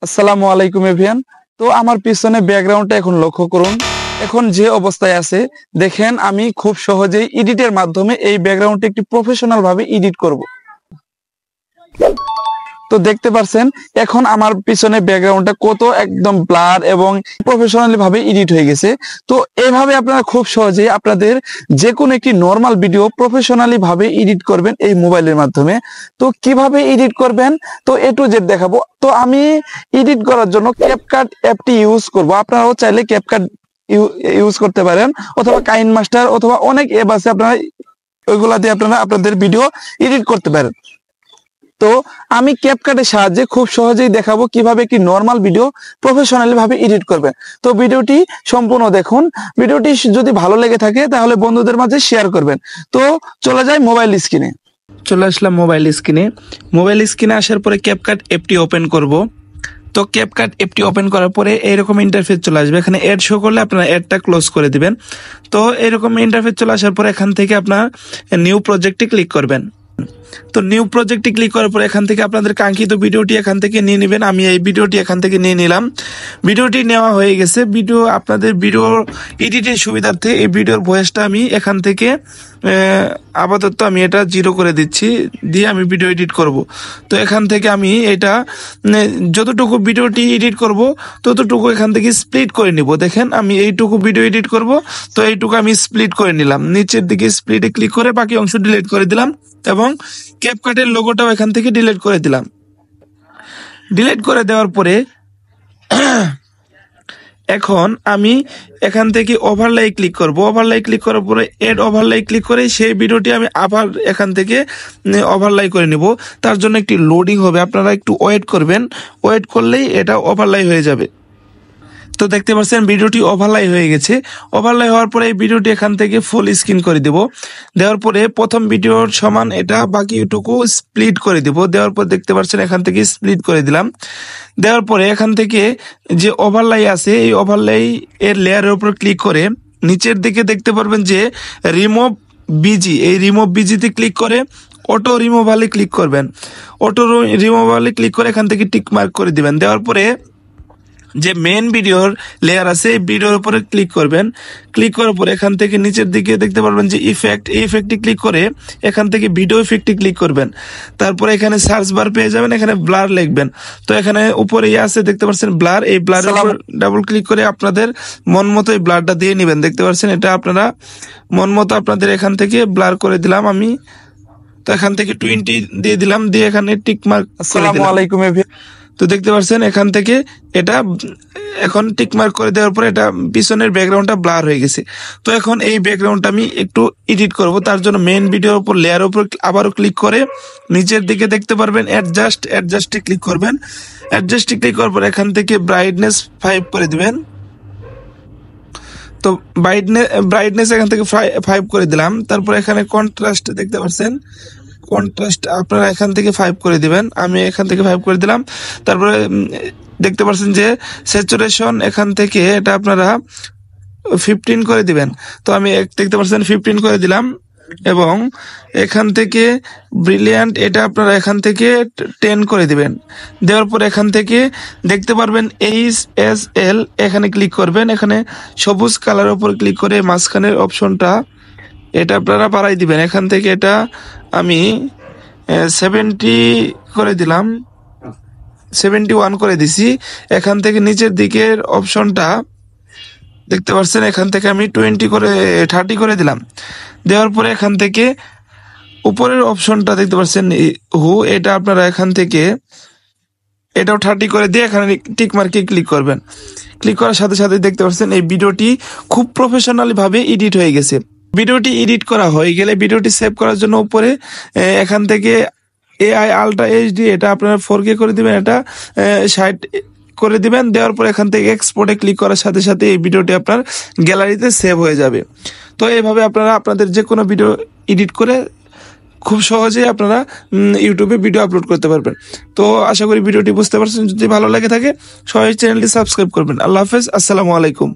আসসালামু আলাইকুম এভিয়ান। তো আমার পিছনে ব্যাকগ্রাউন্ডটা এখন লক্ষ্য করুন। এখন যে অবস্থায় আছে দেখেন, আমি খুব সহজেই এডিটের মাধ্যমে এই ব্যাকগ্রাউন্ডটি একটি প্রফেশনাল ভাবে এডিট করব। তো দেখতে পাচ্ছেন এখন আমার পিছনে ব্যাকগ্রাউন্ডটা কত একদম ব্লার এবং প্রফেশনালি ভাবে এডিট হয়ে গেছে। তো এইভাবে আপনারা খুব সহজেই আপনাদের যে কোনো একটি নর্মাল ভিডিও প্রফেশনালি ভাবে এডিট করবেন এই মোবাইলের মাধ্যমে। তো কিভাবে এডিট করবেন তো এ টু জেড দেখাবো। তো আমি এডিট করার জন্য ক্যাপকাট অ্যাপটি ইউজ করব। আপনারাও চাইলে ক্যাপকাট ইউজ করতে পারেন, অথবা কাইনমাস্টার অথবা অনেক অ্যাপ আছে, আপনারা ওইগুলা দিয়ে আপনারা আপনাদের ভিডিও এডিট করতে পারেন। তো আমি ক্যাপকাটের সাহায্যে খুব সহজেই দেখাবো কিভাবে একটি নর্মাল ভিডিও প্রফেশনালি ভাবে এডিট করবেন। তো ভিডিওটি সম্পূর্ণ দেখুন। ভিডিওটি যদি ভালো লেগে থাকে তাহলে বন্ধুদের মাঝে শেয়ার করবেন। তো চলে যাই মোবাইল স্ক্রিনে। চলে আসলাম মোবাইল স্ক্রিনে আসার পরে ক্যাপকাট অ্যাপটি ওপেন করব। তো ক্যাপকাট অ্যাপটি ওপেন করার পরে এরকম ইন্টারফেস চলে আসবে। এখানে অ্যাড শো করলে আপনারা অ্যাডটা ক্লোজ করে দিবেন। তো এরকম ইন্টারফেস চলে আসার পরে এখান থেকে আপনার নিউ প্রজেক্টে ক্লিক করবেন। তো নিউ প্রজেক্টে ক্লিক করার পর এখান থেকে আপনাদের কাঙ্ক্ষিত ভিডিওটি এখান থেকে নিয়ে নেবেন। আমি এই ভিডিওটি এখান থেকে নিয়ে নিলাম। ভিডিওটি নেওয়া হয়ে গেছে। আপনাদের ভিডিও এডিটের সুবিধার্থে এই ভিডিওর ভয়েসটা আমি এখান থেকে আপাতত আমি এটা 0 করে দিচ্ছি, দিয়ে আমি ভিডিও এডিট করব। তো এখান থেকে আমি এটা যতটুকু ভিডিওটি এডিট করব ততটুকু এখান থেকে স্প্লিট করে নিব। দেখেন আমি এইটুকু ভিডিও এডিট করব, তো এইটুকু আমি স্প্লিট করে নিলাম। নিচের দিকে স্প্লিটে ক্লিক করে বাকি অংশ ডিলিট করে দিলাম এবং ক্যাপকাটের লোগোটাও এখান থেকে ডিলিট করে দিলাম। ডিলিট করে দেওয়ার পরে এখন আমি এখান থেকে ওভারলাই ক্লিক করব। ওভারলাই ক্লিক করার পরে এড ওভারলাই ক্লিক করে সেই ভিডিওটি আমি আবার এখান থেকে ওভারলাই করে নিব। তার জন্য একটি লোডিং হবে, আপনারা একটু ওয়েট করবেন। ওয়েট করলেই এটা ওভারলাই হয়ে যাবে। তো দেখতে পাচ্ছেন ভিডিওটি ওভারলাই হয়ে গেছে। ওভারলাই হওয়ার পরে এই ভিডিওটি এখান থেকে ফুল স্ক্রিন করে দেব। দেওয়ার পরে প্রথম ভিডিওর সমান এটা বাকিটুকু স্প্লিট করে দেব। দেওয়ার পর দেখতে পাচ্ছেন এখান থেকে স্প্লিট করে দিলাম। দেওয়ার পরে এখান থেকে যে ওভারলাই আছে এই ওভারলাই এর লেয়ারের উপর ক্লিক করে নিচের দিকে দেখতে পারবেন যে রিমুভ বিজি, এই রিমুভ বিজিতে ক্লিক করে অটো রিমুভালে ক্লিক করবেন। অটো রিমুভালে ক্লিক করে এখান থেকে টিক মার্ক করে দিবেন। দেওয়ার পরে যে মেন ভিডিওর লেয়ার আছে এই ভিডিওর উপরে ক্লিক করবেন। ক্লিক করার পরে এখান থেকে নিচের দিকে দেখতে পারবেন যে ইফেক্ট, এই ইফেক্টে ক্লিক করে এখান থেকে ভিডিও ইফেক্টে ক্লিক করবেন। তারপরে এখানে সার্চ বার পেয়ে যাবেন, এখানে ব্লার লিখবেন। তো এখানে উপরে আছে দেখতে পাচ্ছেন ব্লার, এই ব্লারের উপর ডাবল ক্লিক করে আপনাদের মন মতো এই ব্লারটা দিয়ে নেবেন। দেখতে পাচ্ছেন এটা আপনারা মন মতো আপনাদের এখান থেকে ব্লার করে দিলাম আমি। তো এখান থেকে 20 দিয়ে দিলাম, দিয়ে এখানে টিক মার্ক। আসসালামু আলাইকুম এভিয়ান। তো দেখতে পাচ্ছেন এখান থেকে এটা এখন টিক মার্ক করে দেওয়ার পরে এটা পিছনের ব্যাকগ্রাউন্ডটা ব্লার হয়ে গেছে। তো এখন এই ব্যাকগ্রাউন্ডটা আমি একটু এডিট করব। তার জন্য মেইন ভিডিওর উপর লেয়ার উপর আবারও ক্লিক করে নিচের দিকে দেখতে পারবেন অ্যাডজাস্টে ক্লিক করবেন। অ্যাডজাস্টে ক্লিক করার পর এখান থেকে ব্রাইটনেস 5 করে দিবেন। তো ব্রাইটনেস এখান থেকে 5 করে দিলাম। তারপর এখানে কন্ট্রাস্ট দেখতে পাচ্ছেন, কন্ট্রাস্ট আপনারা এখান থেকে 5 করে দিবেন। আমি এখান থেকে 5 করে দিলাম। তারপরে দেখতে পাচ্ছেন যে স্যাচুরেশন এখান থেকে এটা আপনারা 15 করে দিবেন। তো আমি দেখতে পাচ্ছেন 15 করে দিলাম এবং এখান থেকে ব্রিলিয়ান্ট এটা আপনারা এখান থেকে 10 করে দিবেন। দেওয়ার পর এখান থেকে দেখতে পারবেন HSL এখানে ক্লিক করবেন। এখানে সবুজ কালারের উপর ক্লিক করে মাঝখানের অপশনটা এটা আপনারা বাড়াই দিবেন। এখান থেকে এটা আমি 70 করে দিলাম, 71 করে দিছি। এখান থেকে নিচের দিকের অপশনটা দেখতে পাচ্ছেন এখান থেকে আমি 30 করে দিলাম। দেওয়ার পরে এখান থেকে উপরের অপশনটা দেখতে পাচ্ছেন এটা আপনারা এখান থেকে এটাও 30 করে দিয়ে এখানে টিক মার্কে ক্লিক করবেন। ক্লিক করার সাথে সাথে দেখতে পাচ্ছেন এই ভিডিওটি খুব প্রফেশনালি ভাবে এডিট হয়ে গেছে। ভিডিওটি এডিট করা হয়ে গেলে ভিডিওটি সেভ করার জন্য উপরে এখান থেকে AI আলট্রা HD এটা আপনারা 4K করে দিবেন, এটা 60 করে দিবেন। দেওয়ার পর এখান থেকে এক্সপোর্টে ক্লিক করার সাথে সাথে এই ভিডিওটি আপনার গ্যালারিতে সেভ হয়ে যাবে। তো এইভাবে আপনারা আপনাদের যে কোনো ভিডিও এডিট করে খুব সহজেই আপনারা ইউটিউবে ভিডিও আপলোড করতে পারবেন। তো আশা করি ভিডিওটি বুঝতে পারছেন। যদি ভালো লাগে থাকে সবাই চ্যানেলটি সাবস্ক্রাইব করবেন। আল্লাহ হাফেজ, আসসালামু আলাইকুম।